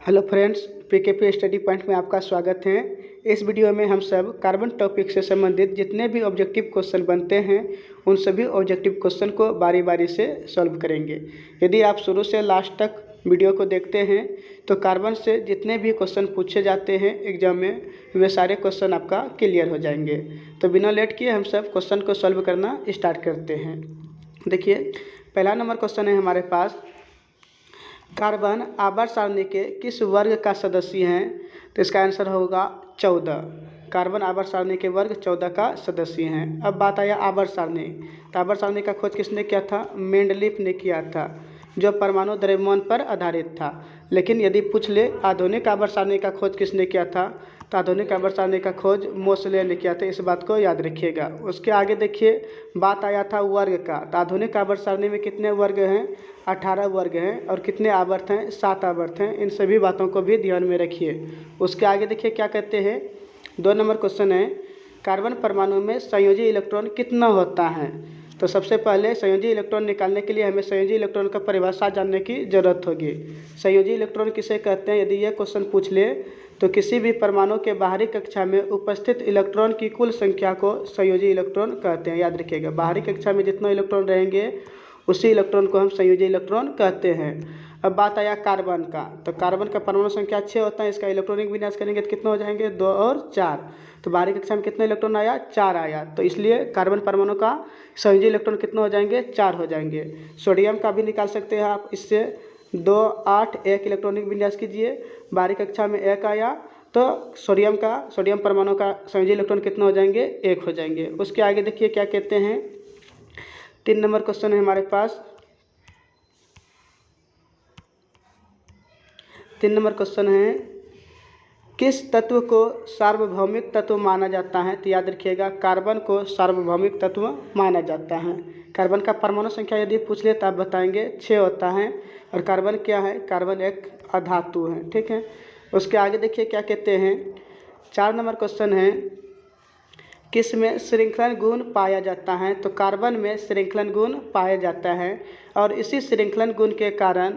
Hello friends, पीकेपी study point में आपका स्वागत है। इस वीडियो में हम सब कार्बन टॉपिक से संबंधित जितने भी ऑब्जेक्टिव क्वेश्चन बनते हैं उन सभी ऑब्जेक्टिव क्वेश्चन को बारी बारी से सॉल्व करेंगे। यदि आप शुरू से लास्ट तक वीडियो को देखते हैं तो कार्बन से जितने भी क्वेश्चन पूछे जाते हैं एग्जाम में वे सारे क्वेश्चन आपका क्लियर हो जाएंगे। तो बिना लेट किए हम सब क्वेश्चन को सॉल्व करना स्टार्ट करते हैं। देखिए, पहला नंबर क्वेश्चन है हमारे पास, कार्बन आवर्त सारणी के किस वर्ग का सदस्य हैं? तो इसका आंसर होगा 14। कार्बन आवर्त सारणी के वर्ग 14 का सदस्य हैं। अब बात आया आवर्त सारणी। तो आवर्त सारणी का खोज किसने किया था? मेंडलीफ ने किया था, जो परमाणु द्रव्यमान पर आधारित था। लेकिन यदि पूछ ले आधुनिक आवर्त सारणी का खोज किसने किया था, तो आधुनिक आवर्त सारणी का खोज मोसले ने किया था। इस बात को याद रखिएगा। उसके आगे देखिए, बात आया था वर्ग का। तो आधुनिक आवर्त सारणी में कितने वर्ग हैं? 18 वर्ग हैं। और कितने आवर्त हैं? 7 आवर्त हैं। इन सभी बातों को भी ध्यान में रखिए। उसके आगे देखिए क्या कहते हैं, 2 नंबर क्वेश्चन है, कार्बन परमाणु में संयोजी इलेक्ट्रॉन कितना होता है? तो सबसे पहले संयोजी इलेक्ट्रॉन निकालने के लिए हमें संयोजी इलेक्ट्रॉन का परिभाषा जानने की जरूरत होगी। संयोजी इलेक्ट्रॉन किसे कहते हैं? यदि यह क्वेश्चन पूछ ले तो किसी भी परमाणु के बाहरी कक्षा में उपस्थित इलेक्ट्रॉन की कुल संख्या को संयोजी इलेक्ट्रॉन कहते हैं। याद रखिएगा, बाहरी कक्षा में जितने इलेक्ट्रॉन रहेंगे उसी इलेक्ट्रॉन को हम संयोजी इलेक्ट्रॉन कहते हैं। अब बात आया कार्बन का। तो कार्बन का परमाणु संख्या 6 होता है। इसका इलेक्ट्रॉनिक विन्यास करेंगे तो कितना हो जाएंगे? 2 और 4। तो बाहरी कक्षा में कितना इलेक्ट्रॉन आया? 4 आया। तो इसलिए कार्बन परमाणु का संयोजी इलेक्ट्रॉन कितना हो जाएंगे? 4 हो जाएंगे। सोडियम का भी निकाल सकते हैं आप। इससे 2, 8, 1 इलेक्ट्रॉनिक विन्यास कीजिए। बाहरी कक्षा में 1 आया तो सोडियम परमाणु का संयोजी इलेक्ट्रॉन कितना हो जाएंगे? 1 हो जाएंगे। उसके आगे देखिए क्या कहते हैं, 3 नंबर क्वेश्चन है हमारे पास। 3 नंबर क्वेश्चन है, किस तत्व को सार्वभौमिक तत्व माना जाता है? तो याद रखिएगा, कार्बन को सार्वभौमिक तत्व माना जाता है। कार्बन का परमाणु संख्या यदि पूछ ले तो आप बताएंगे 6 होता है। और कार्बन क्या है? कार्बन एक अधातु है। ठीक है। उसके आगे देखिए क्या कहते हैं, 4 नंबर क्वेश्चन है, किस में श्रृंखलन गुण पाया जाता है? तो कार्बन में श्रृंखलन गुण पाया जाता है। और इसी श्रृंखलन गुण के कारण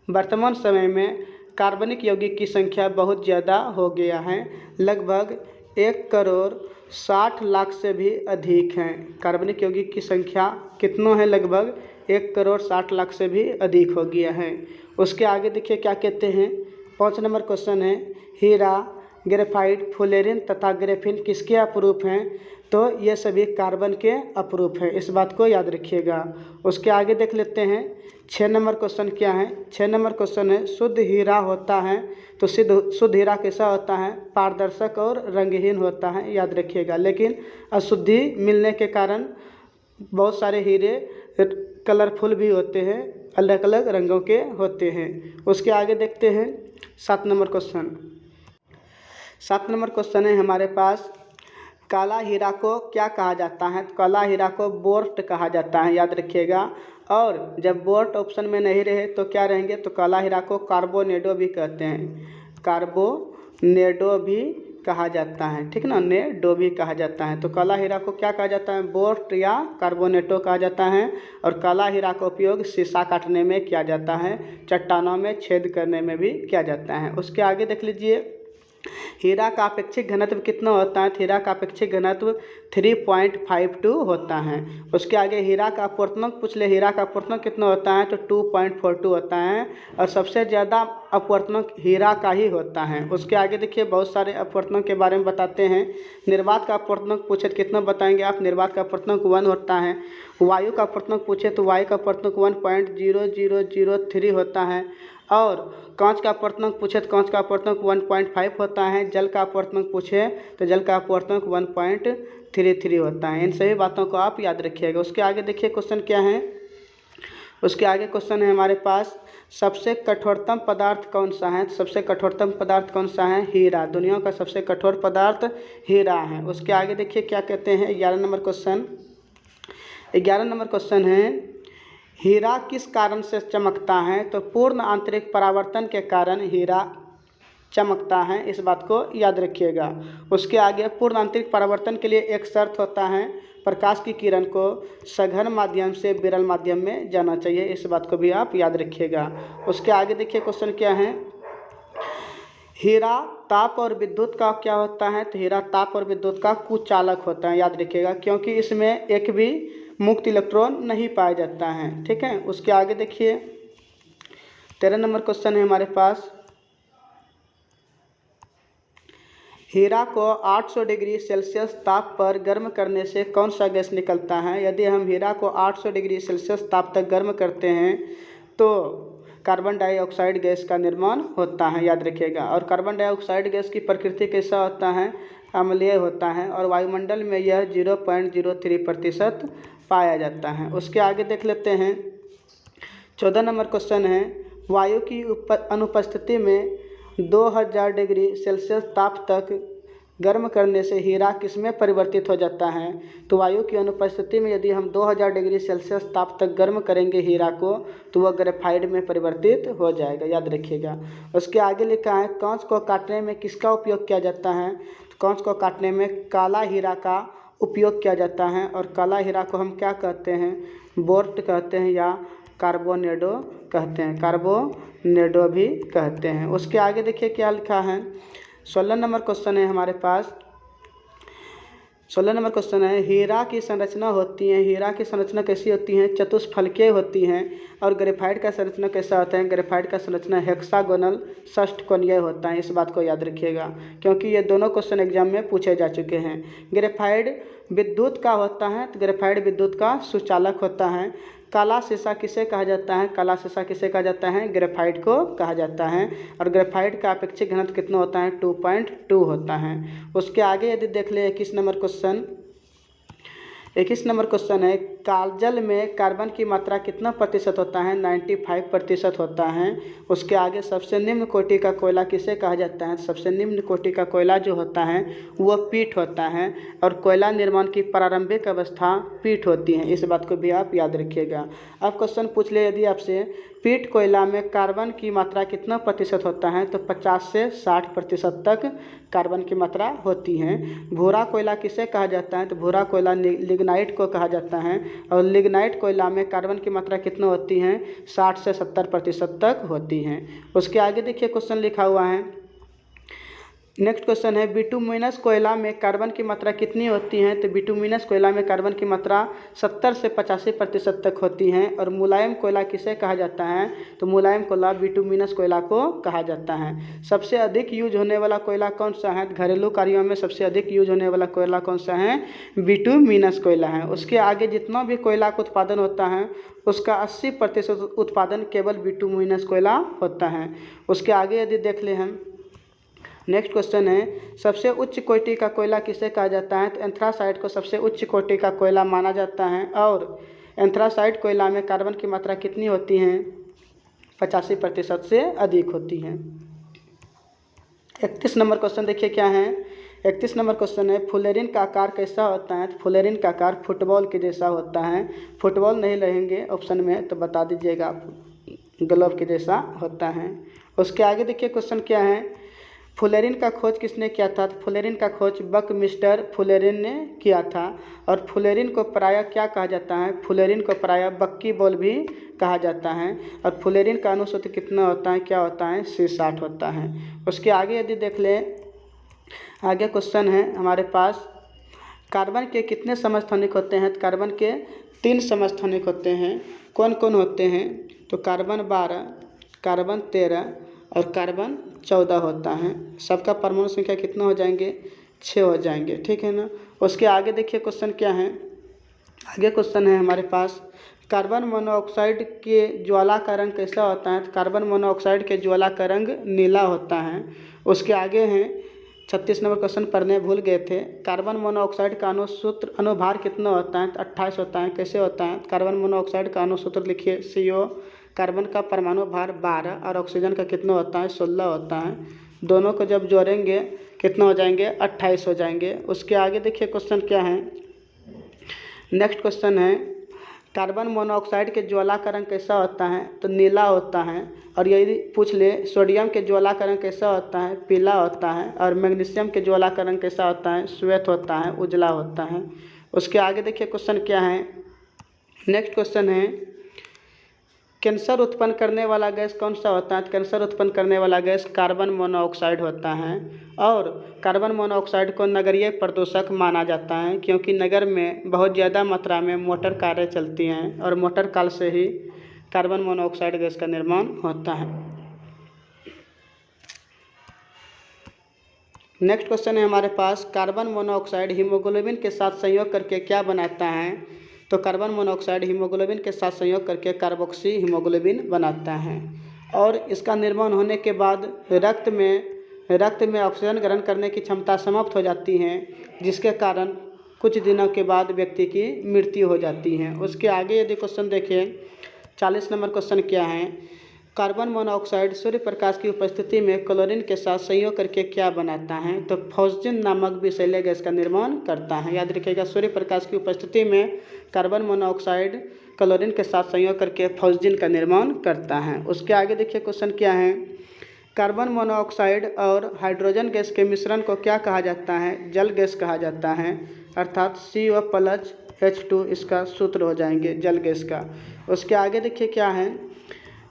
वर्तमान समय में कार्बनिक यौगिक की संख्या बहुत ज़्यादा हो गया है। लगभग 1,60,00,000 से भी अधिक हैं। कार्बनिक यौगिक की संख्या कितना है? लगभग 1,60,00,000 से भी अधिक हो गया है। उसके आगे देखिए क्या कहते हैं, 5 नंबर क्वेश्चन है, हीरा, ग्रेफाइट, फुलेरिन तथा ग्रेफिन किसके अपरूप हैं? तो ये सभी कार्बन के अपरूप हैं। इस बात को याद रखिएगा। उसके आगे देख लेते हैं 6 नंबर क्वेश्चन क्या है। 6 नंबर क्वेश्चन है, शुद्ध हीरा होता है तो शुद्ध हीरा कैसा होता है? पारदर्शक और रंगहीन होता है। याद रखिएगा। लेकिन अशुद्धि मिलने के कारण बहुत सारे हीरे कलरफुल भी होते हैं, अलग अलग रंगों के होते हैं। उसके आगे देखते हैं 7 नंबर क्वेश्चन। 7 नंबर क्वेश्चन है हमारे पास, काला हीरा को क्या कहा जाता है? तो काला हीरा को बोर्ट कहा जाता है। याद रखिएगा। और जब बोर्ट ऑप्शन में नहीं रहे तो क्या रहेंगे? तो काला हीरा को कार्बोनेडो भी कहते हैं। कार्बोनेडो भी कहा जाता है। ठीक ना, नेडो भी कहा जाता है। तो काला हीरा को क्या कहा जाता है? बोर्ट या कार्बोनेटो कहा जाता है। और काला हीरा का उपयोग शीशा काटने में किया जाता है, चट्टानों में छेद करने में भी किया जाता है। उसके आगे देख लीजिए, हीरा का अपेक्षिक घनत्व कितना होता है? हीरा का अपेक्षिक घनत्व 3.52 होता है। उसके आगे हीरा का अपवर्तनांक पूछ ले, हीरा का अपवर्तनांक कितना होता है? तो 2.42 होता है। और सबसे ज़्यादा अपवर्तनांक हीरा का ही होता है। उसके आगे देखिए बहुत सारे अपवर्तनांक के बारे में बताते हैं। निर्वात का अपवर्तनांक पूछे तो कितना बताएंगे आप? निर्वात का अपवर्तनांक 1 होता है। वायु का अपवर्तनांक पूछे तो वायु का अपवर्तनांक 1.0003 होता है। और कांच का अपवर्तनांक पूछे तो कांच का अपवर्तनांक 1.5 होता है। जल का अपवर्तनांक पूछे तो जल का अपवर्तनांक 1.33 होता है। इन सभी बातों को आप याद रखिएगा। उसके आगे देखिए क्वेश्चन क्या है। उसके आगे क्वेश्चन है हमारे पास, सबसे कठोरतम पदार्थ कौन सा है? सबसे कठोरतम पदार्थ कौन सा है? हीरा। दुनिया का सबसे कठोर पदार्थ हीरा है। उसके आगे देखिए क्या कहते हैं, 11 नंबर क्वेश्चन। 11 नंबर क्वेश्चन है, हीरा किस कारण से चमकता है? तो पूर्ण आंतरिक परावर्तन के कारण हीरा चमकता है। इस बात को याद रखिएगा। उसके आगे पूर्ण आंतरिक परावर्तन के लिए एक शर्त होता है, प्रकाश की किरण को सघन माध्यम से विरल माध्यम में जाना चाहिए। इस बात को भी आप याद रखिएगा। उसके आगे देखिए क्वेश्चन क्या है, हीरा ताप और विद्युत का क्या होता है? तो हीरा ताप और विद्युत का कुचालक होता है, याद रखिएगा, क्योंकि इसमें एक भी मुक्त इलेक्ट्रॉन नहीं पाया जाता है। ठीक है, उसके आगे देखिए 13 नंबर क्वेश्चन है हमारे पास। हीरा को 800 डिग्री सेल्सियस ताप पर गर्म करने से कौन सा गैस निकलता है? यदि हम हीरा को 800 डिग्री सेल्सियस ताप तक गर्म करते हैं तो कार्बन डाइऑक्साइड गैस का निर्माण होता है, याद रखिएगा। और कार्बन डाइऑक्साइड गैस की प्रकृति कैसा होता है? अम्लीय होता है और वायुमंडल में यह 0.03% पाया जाता है। उसके आगे देख लेते हैं 14 नंबर क्वेश्चन है, वायु की अनुपस्थिति में 2000 डिग्री सेल्सियस ताप तक गर्म करने से हीरा किसमें परिवर्तित हो जाता है? तो वायु की अनुपस्थिति में यदि हम 2000 डिग्री सेल्सियस ताप तक गर्म करेंगे हीरा को तो वह ग्रेफाइट में परिवर्तित हो जाएगा, याद रखिएगा। उसके आगे लिखा है, कांच को काटने में किसका उपयोग किया जाता है? तो कांच को काटने में काला हीरा का उपयोग किया जाता है। और काला हीरा को हम क्या कहते हैं? बोर्ट कहते हैं या कार्बोनेडो कहते हैं, कार्बोनेडो भी कहते हैं। उसके आगे देखिए क्या लिखा है, 16 नंबर क्वेश्चन है हमारे पास। 16 नंबर क्वेश्चन है, हीरा की संरचना होती है, हीरा की संरचना कैसी होती है? चतुष्फलकीय होती हैं। और ग्रेफाइट का संरचना कैसा होता है? ग्रेफाइट का संरचना हेक्सागोनल षष्ठकोणीय होता है। इस बात को याद रखिएगा क्योंकि ये दोनों क्वेश्चन एग्जाम में पूछे जा चुके हैं। ग्रेफाइट विद्युत का होता है तो ग्रेफाइट विद्युत का सुचालक होता है। काला शीशा किसे कहा जाता है? काला शीशा किसे कहा जाता है? ग्रेफाइट को कहा जाता है। और ग्रेफाइट का अपेक्षिक घनत्व कितना होता है? 2.2 होता है। उसके आगे यदि देख ले 21 नंबर क्वेश्चन, 21 नंबर क्वेश्चन है, काजल में कार्बन की मात्रा कितना प्रतिशत होता है? 95% होता है। उसके आगे सबसे निम्न कोटि का कोयला किसे कहा जाता है? सबसे निम्न कोटि का कोयला जो होता है वह पीट होता है। और कोयला निर्माण की प्रारंभिक अवस्था पीट होती है, इस बात को भी आप याद रखिएगा। अब क्वेश्चन पूछ ले यदि आपसे, पीट कोयला में कार्बन की मात्रा कितना प्रतिशत होता है? तो 50 से 60% तक कार्बन की मात्रा होती है। भूरा कोयला किसे कहा जाता है? तो भूरा कोयला लिग्नाइट को कहा जाता है। और लिग्नाइट कोयला में कार्बन की मात्रा कितना होती है? 60 से 70% तक होती है। उसके आगे देखिए क्वेश्चन लिखा हुआ है, नेक्स्ट क्वेश्चन है, बिटुमिनस कोयला में कार्बन की मात्रा कितनी होती है? तो बिटुमिनस कोयला में कार्बन की मात्रा 70 से 85% तक होती है। और मुलायम कोयला किसे कहा जाता है? तो मुलायम कोयला बिटुमिनस कोयला को कहा जाता है। सबसे अधिक यूज होने वाला कोयला कौन सा है? घरेलू कार्यों में सबसे अधिक यूज होने वाला कोयला कौन सा है? बिटुमिनस कोयला है। उसके आगे जितना भी कोयला का उत्पादन होता है उसका 80% उत्पादन केवल बिटुमिनस कोयला होता है। उसके आगे यदि देख ले हम, नेक्स्ट क्वेश्चन है, सबसे उच्च कोटि का कोयला किसे कहा जाता है? तो एंथ्रासाइट को सबसे उच्च कोटि का कोयला माना जाता है। और एंथ्रासाइट कोयला में कार्बन की मात्रा कितनी होती है? 85% से अधिक होती है। 31 नंबर क्वेश्चन देखिए क्या है, 31 नंबर क्वेश्चन है, फुलेरिन का आकार कैसा होता है? तो फुलेरिन का आकार फुटबॉल के जैसा होता है। फुटबॉल नहीं रहेंगे ऑप्शन में तो बता दीजिएगा आप, ग्लोब के जैसा होता है। उसके आगे देखिए क्वेश्चन क्या है, फुलेरिन का खोज किसने किया था? तो फुलेरिन का खोज बकमिस्टर फुलेरिन ने किया था। और फुलेरिन को प्रायः क्या कहा जाता है? फुलेरिन को प्रायः बक्की बॉल भी कहा जाता है। और फुलेरिन का अनुसूत्र कितना होता है? क्या होता है? C60 होता है। उसके आगे यदि देख लें, आगे क्वेश्चन है हमारे पास, कार्बन के कितने समस्थानिक होते हैं? तो कार्बन के 3 समस्थानिक होते हैं। कौन कौन होते हैं? तो कार्बन 12, कार्बन 13 और कार्बन 14 होता है। सबका परमाणु संख्या कितना हो जाएंगे? 6 हो जाएंगे, ठीक है ना। उसके आगे देखिए क्वेश्चन क्या है, आगे क्वेश्चन है हमारे पास, कार्बन मोनोऑक्साइड के ज्वाला का रंग कैसा होता है? तो कार्बन मोनोऑक्साइड के ज्वाला का रंग नीला होता है। उसके आगे हैं 36 नंबर क्वेश्चन पढ़ने भूल गए थे, कार्बन मोनोऑक्साइड का अनुभार कितना होता है? तो 28 होता है। कैसे होता है? कार्बन मोनोऑक्साइड का अनुसूत्र लिखिए CO, कार्बन का परमाणु भार 12 और ऑक्सीजन का कितना होता है? 16 होता है। दोनों को जब जोड़ेंगे कितना हो जाएंगे? 28 हो जाएंगे। उसके आगे देखिए क्वेश्चन क्या है, नेक्स्ट क्वेश्चन है, कार्बन मोनोऑक्साइड के ज्वाला का रंग कैसा होता है? तो नीला होता है। और यदि पूछ ले सोडियम के ज्वाला का रंग कैसा होता है? पीला होता है। और मैग्नीशियम के ज्वाला का रंग कैसा होता है? श्वेत होता है, उजला होता है। उसके आगे देखिए क्वेश्चन क्या है, नेक्स्ट क्वेश्चन है, कैंसर उत्पन्न करने वाला गैस कौन सा होता है? तो कैंसर उत्पन्न करने वाला गैस कार्बन मोनोऑक्साइड होता है। और कार्बन मोनोऑक्साइड को नगरीय प्रदूषक माना जाता है, क्योंकि नगर में बहुत ज़्यादा मात्रा में मोटर कारें चलती हैं और मोटर कार से ही कार्बन मोनोऑक्साइड गैस का निर्माण होता है। नेक्स्ट क्वेश्चन है हमारे पास, कार्बन मोनोऑक्साइड हीमोग्लोबिन के साथ संयोग करके क्या बनाता है? तो कार्बन मोनोऑक्साइड हीमोग्लोबिन के साथ संयोग करके कार्बोक्सी हीमोग्लोबिन बनाता है। और इसका निर्माण होने के बाद रक्त में ऑक्सीजन ग्रहण करने की क्षमता समाप्त हो जाती है, जिसके कारण कुछ दिनों के बाद व्यक्ति की मृत्यु हो जाती है। उसके आगे यदि क्वेश्चन देखें, 40 नंबर क्वेश्चन क्या है? कार्बन मोनोऑक्साइड सूर्य प्रकाश की उपस्थिति में क्लोरीन के साथ संयोग करके क्या बनाता है? तो फॉस्जिन नामक विषैले गैस का निर्माण करता है। याद रखिएगा, सूर्य प्रकाश की उपस्थिति में कार्बन मोनोऑक्साइड क्लोरीन के साथ संयोग करके फॉस्जिन का निर्माण करता है। उसके आगे देखिए क्वेश्चन क्या है? कार्बन मोनोऑक्साइड और हाइड्रोजन गैस के मिश्रण को क्या कहा जाता है? जल गैस कहा जाता है, अर्थात CO+H2 इसका सूत्र हो जाएंगे जल गैस का। उसके आगे देखिए क्या है?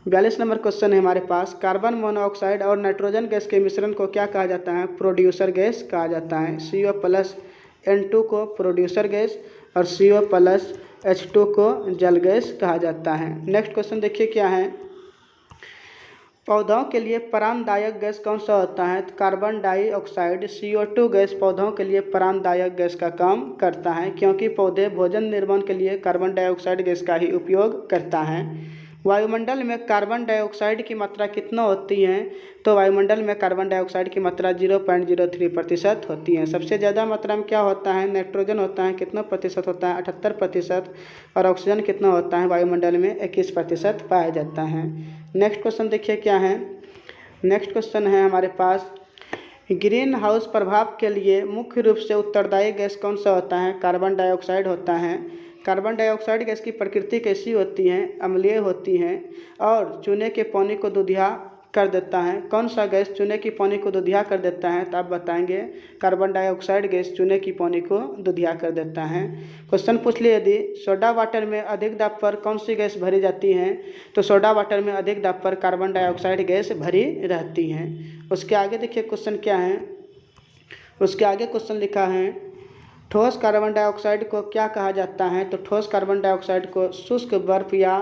42 नंबर क्वेश्चन है हमारे पास, कार्बन मोनोऑक्साइड और नाइट्रोजन गैस के मिश्रण को क्या कहा जाता है? प्रोड्यूसर गैस कहा जाता है। CO+N2 को प्रोड्यूसर गैस और CO+H2 को जल गैस कहा जाता है। नेक्स्ट क्वेश्चन देखिए क्या है? पौधों के लिए प्राणदायक गैस कौन सा होता है? तो कार्बन डाइऑक्साइड CO2 गैस पौधों के लिए प्राणदायक गैस का काम करता है, क्योंकि पौधे भोजन निर्माण के लिए कार्बन डाइऑक्साइड गैस का ही उपयोग करता है। वायुमंडल में कार्बन डाइऑक्साइड की मात्रा कितना होती है? तो वायुमंडल में कार्बन डाइऑक्साइड की मात्रा 0.03% होती है। सबसे ज़्यादा मात्रा में क्या होता है? नाइट्रोजन होता है, कितना प्रतिशत होता है? 78%। और ऑक्सीजन कितना होता है? वायुमंडल में 21% पाया जाता है। नेक्स्ट क्वेश्चन देखिए क्या है? नेक्स्ट क्वेश्चन है हमारे पास, ग्रीन हाउस प्रभाव के लिए मुख्य रूप से उत्तरदायी गैस कौन सा होता है? कार्बन डाइऑक्साइड होता है। कार्बन डाइऑक्साइड गैस की प्रकृति कैसी होती है? अम्लीय होती है और चूने के पानी को दुधिया कर देता है। कौन सा गैस चूने की पानी को दुधिया कर देता है? तो आप बताएंगे कार्बन डाइऑक्साइड गैस चूने की पानी को दुधिया कर देता है। क्वेश्चन पूछ लिए, यदि सोडा वाटर में अधिक दाब पर कौन सी गैस भरी जाती है? तो सोडा वाटर में अधिक दाब पर कार्बन डाइऑक्साइड गैस भरी रहती है। उसके आगे देखिए क्वेश्चन क्या है? उसके आगे क्वेश्चन लिखा है, ठोस कार्बन डाइऑक्साइड को क्या कहा जाता है? तो ठोस कार्बन डाइऑक्साइड को शुष्क बर्फ या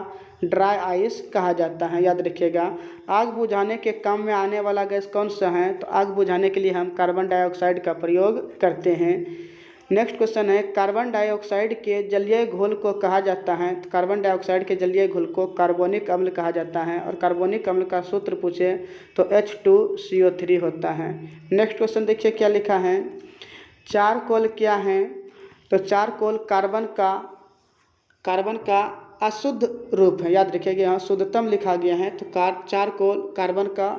ड्राई आइस कहा जाता है। याद रखिएगा, आग बुझाने के काम में आने वाला गैस कौन सा है? तो आग बुझाने के लिए हम कार्बन डाइऑक्साइड का प्रयोग करते हैं। नेक्स्ट क्वेश्चन है, कार्बन डाइऑक्साइड के जलीय घोल को कहा जाता है? तो कार्बन डाइऑक्साइड के जलीय घोल को कार्बोनिक अम्ल कहा जाता है। और कार्बोनिक अम्ल का सूत्र पूछे तो H2CO3 होता है। नेक्स्ट क्वेश्चन देखिए क्या लिखा है, चारकोल क्या है? तो चारकोल कार्बन का अशुद्ध रूप है। याद रखिएगा, यहाँ शुद्धतम लिखा गया है, तो चारकोल कार्बन का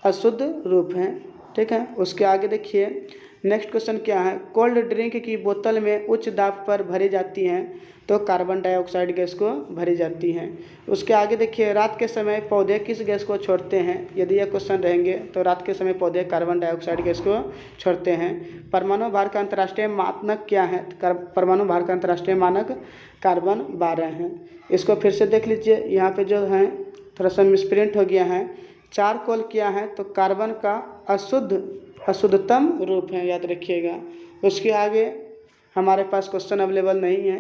अशुद्ध रूप है। ठीक है। उसके आगे देखिए नेक्स्ट क्वेश्चन क्या है, कोल्ड ड्रिंक की बोतल में उच्च दाब पर भरी जाती हैं तो कार्बन डाइऑक्साइड गैस को भरी जाती हैं। उसके आगे देखिए, रात के समय पौधे किस गैस को छोड़ते हैं? यदि यह क्वेश्चन रहेंगे तो रात के समय पौधे कार्बन डाइऑक्साइड गैस को छोड़ते हैं। परमाणु भार का अंतर्राष्ट्रीय मानक क्या है? परमाणु भार का अंतर्राष्ट्रीय मानक कार्बन 12 है। इसको फिर से देख लीजिए, यहाँ पे जो है थोड़ा सा मिसप्रिंट हो गया है। चारकोल क्या है? तो कार्बन का अशुद्धतम रूप है। याद रखिएगा। उसके आगे हमारे पास क्वेश्चन अवेलेबल नहीं है।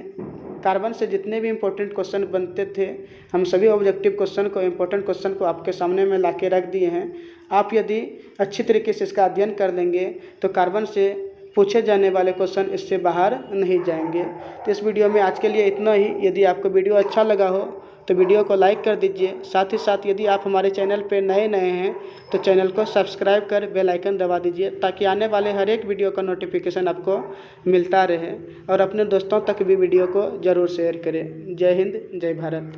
कार्बन से जितने भी इम्पोर्टेंट क्वेश्चन बनते थे, हम सभी ऑब्जेक्टिव क्वेश्चन को, इम्पोर्टेंट क्वेश्चन को आपके सामने में ला के रख दिए हैं। आप यदि अच्छी तरीके से इसका अध्ययन कर लेंगे तो कार्बन से पूछे जाने वाले क्वेश्चन इससे बाहर नहीं जाएंगे। तो इस वीडियो में आज के लिए इतना ही। यदि आपको वीडियो अच्छा लगा हो तो वीडियो को लाइक कर दीजिए। साथ ही साथ यदि आप हमारे चैनल पर नए हैं तो चैनल को सब्सक्राइब कर बेल आइकन दबा दीजिए, ताकि आने वाले हर एक वीडियो का नोटिफिकेशन आपको मिलता रहे। और अपने दोस्तों तक भी वीडियो को ज़रूर शेयर करें। जय हिंद, जय भारत।